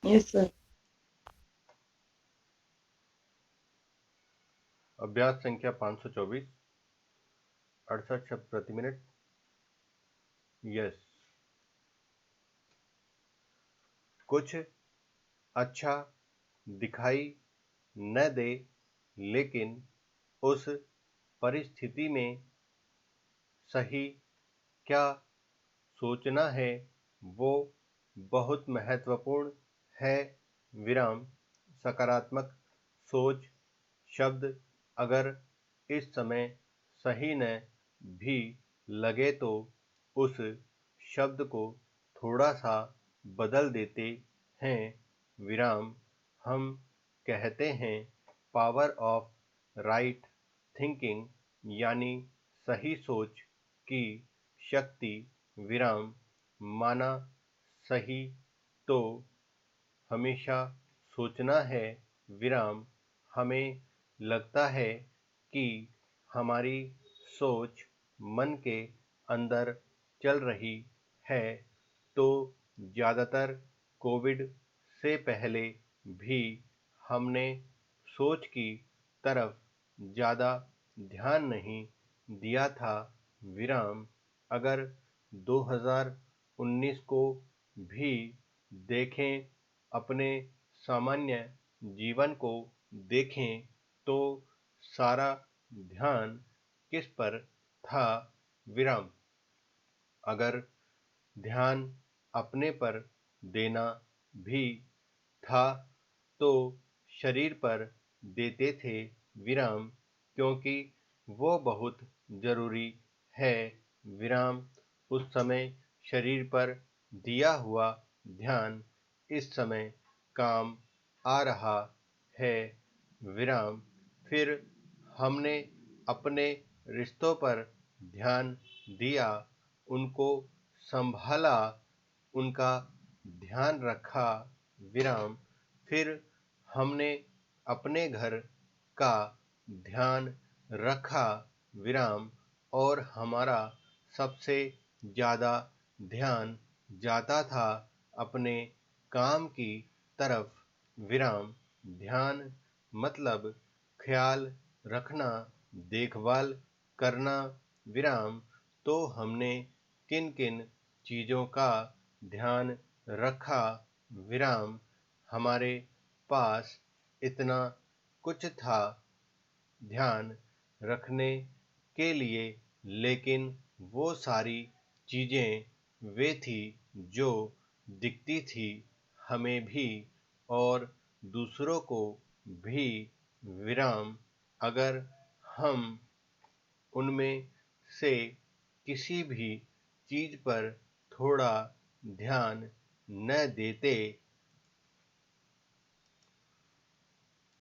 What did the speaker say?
Yes sir. अभ्यास संख्या 524। 68 शब्द प्रति मिनट। यस। कुछ अच्छा दिखाई न दे, लेकिन उस परिस्थिति में सही क्या सोचना है वो बहुत महत्वपूर्ण है। विराम। सकारात्मक सोच शब्द अगर इस समय सही न भी लगे तो उस शब्द को थोड़ा सा बदल देते हैं। विराम। हम कहते हैं पावर ऑफ राइट थिंकिंग, यानी सही सोच की शक्ति। विराम। माना सही तो हमेशा सोचना है। विराम। हमें लगता है कि हमारी सोच मन के अंदर चल रही है, तो ज़्यादातर कोविड से पहले भी हमने सोच की तरफ ज़्यादा ध्यान नहीं दिया था। विराम। अगर 2019 को भी देखें, अपने सामान्य जीवन को देखें, तो सारा ध्यान किस पर था। विराम। अगर ध्यान अपने पर देना भी था तो शरीर पर देते थे। विराम। क्योंकि वो बहुत जरूरी है। विराम। उस समय शरीर पर दिया हुआ ध्यान इस समय काम आ रहा है। विराम। फिर हमने अपने रिश्तों पर ध्यान दिया, उनको संभाला, उनका ध्यान रखा। विराम। फिर हमने अपने घर का ध्यान रखा। विराम। और हमारा सबसे ज़्यादा ध्यान जाता था अपने काम की तरफ। विराम। ध्यान मतलब ख्याल रखना, देखभाल करना। विराम। तो हमने किन किन चीज़ों का ध्यान रखा। विराम। हमारे पास इतना कुछ था ध्यान रखने के लिए, लेकिन वो सारी चीज़ें वे थी जो दिखती थी हमें भी और दूसरों को भी। विराम। अगर हम उनमें से किसी भी चीज़ पर थोड़ा ध्यान न देते